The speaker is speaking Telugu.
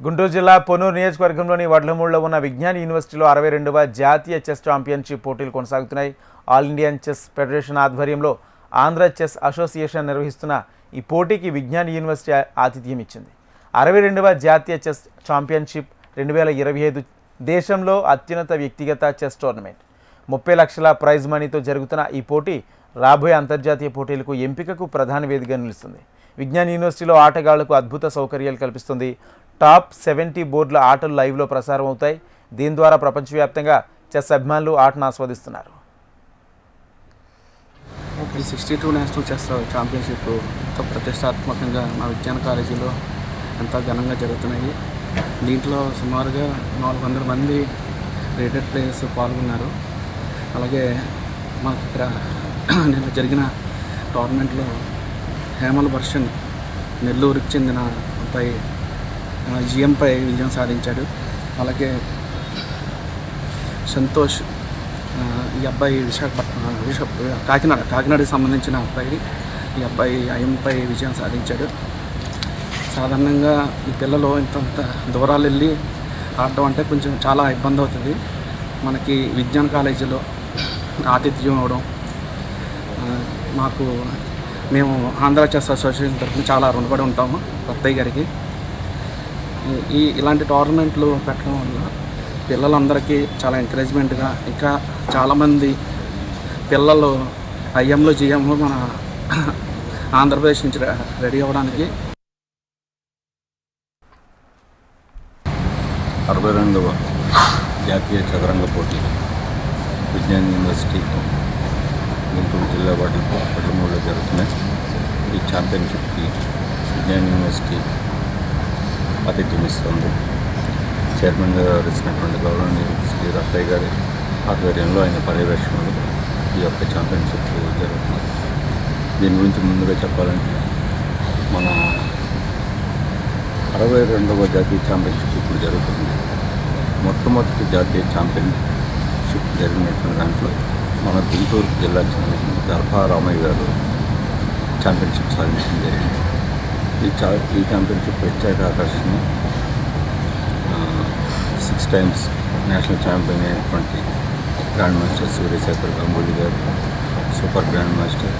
గుంటూరు జిల్లా పొన్నూరు నియోజకవర్గంలోని వడ్లమూడిలో ఉన్న విజ్ఞాన్ యూనివర్సిటీలో 62వ జాతీయ చెస్ ఛాంపియన్షిప్ పోటీలు కొనసాగుతున్నాయి. ఆల్ ఇండియన్ చెస్ ఫెడరేషన్ ఆధ్వర్యంలో ఆంధ్ర చెస్ అసోసియేషన్ నిర్వహిస్తున్న ఈ పోటీకి విజ్ఞాన్ యూనివర్సిటీ ఆతిథ్యం ఇచ్చింది. 62వ జాతీయ చెస్ ఛాంపియన్షిప్ 2025 దేశంలో అత్యున్నత వ్యక్తిగత చెస్ టోర్నమెంట్. 30 లక్షల ప్రైజ్ మనీతో జరుగుతున్న ఈ పోటీ రాబోయే అంతర్జాతీయ పోటీలకు ఎంపికకు ప్రధాన వేదికగా నిలుస్తుంది. విజ్ఞాన్ యూనివర్సిటీలో ఆటగాళ్లకు అద్భుత సౌకర్యాలు కల్పిస్తుంది. టాప్ 70 బోర్డుల ఆటలు లైవ్లో ప్రసారం అవుతాయి. దీని ద్వారా ప్రపంచవ్యాప్తంగా చెస్ అభిమానులు ఆటను ఆస్వాదిస్తున్నారు. ఈ 62 నేషనల్ చెస్ ఛాంపియన్షిప్ ఎంతో ప్రతిష్టాత్మకంగా మా విజ్ఞాన కాలేజీలో ఎంతో ఘనంగా జరుగుతున్నాయి. దీంట్లో సుమారుగా 400 మంది రేటెడ్ ప్లేయర్స్ పాల్గొన్నారు. అలాగే మనకి ఇక్కడ నిన్న జరిగిన టోర్నమెంట్లో హేమల్ వర్షన్ నెల్లూరుకి చెందిన అబ్బాయి జిఎంపై విజయం సాధించాడు. అలాగే సంతోష్ ఈ అబ్బాయి కాకినాడకి సంబంధించిన అబ్బాయి ఈ అబ్బాయి ఐఎంపై విజయం సాధించాడు. సాధారణంగా ఈ పిల్లలు ఇంత దూరాలు వెళ్ళి ఆడటం అంటే కొంచెం చాలా ఇబ్బంది అవుతుంది. మనకి విజ్ఞాన కాలేజీలో ఆతిథ్యం అవ్వడం మేము ఆంధ్ర చెస్ అసోసియేషన్ తరఫున చాలా రుణపడి ఉంటాము రత్తయ్య గారికి. ఇలాంటి టోర్నమెంట్లు పెట్టడం వల్ల పిల్లలందరికీ చాలా ఎంకరేజ్మెంట్గా ఇంకా చాలామంది పిల్లలు ఐఎంలో జిఎంలో మన ఆంధ్రప్రదేశ్ నుంచి రెడీ అవ్వడానికి 62వ జాతీయ చదరంగ పోటీ విజ్ఞాన్ యూనివర్సిటీ గుంటూరు జిల్లా వడ్లమూడిలో జరుగుతున్నాయి. ఈ ఛాంపియన్షిప్కి విజ్ఞాన్ యూనివర్సిటీ ఆతిథ్యం ఇస్తుంది. చైర్మన్గా వ్యవహరిస్తున్నటువంటి గౌరవనీయులు శ్రీ రత్తయ్య గారి ఆధ్వర్యంలో ఆయన పర్యవేక్షణలో ఈ యొక్క ఛాంపియన్షిప్ జరుగుతుంది. దీని గురించి ముందుగా చెప్పాలంటే మన 62వ జాతీయ ఛాంపియన్షిప్ ఇప్పుడు జరుగుతుంది. మొట్టమొదటి జాతీయ ఛాంపియన్షిప్ జరిగినటువంటి దాంట్లో మన గుంటూరు జిల్లా చెందిన దర్భా రామయ్య గారు ఛాంపియన్షిప్ సాధించడం జరిగింది. ఈ ఛాంపియన్షిప్ ప్రత్యేక ఆకర్షణ 6 టైమ్స్ నేషనల్ ఛాంపియన్ అయినటువంటి గ్రాండ్ మాస్టర్ సూర్యశేఖర్ గంగూలీ గారు, సూపర్ గ్రాండ్ మాస్టర్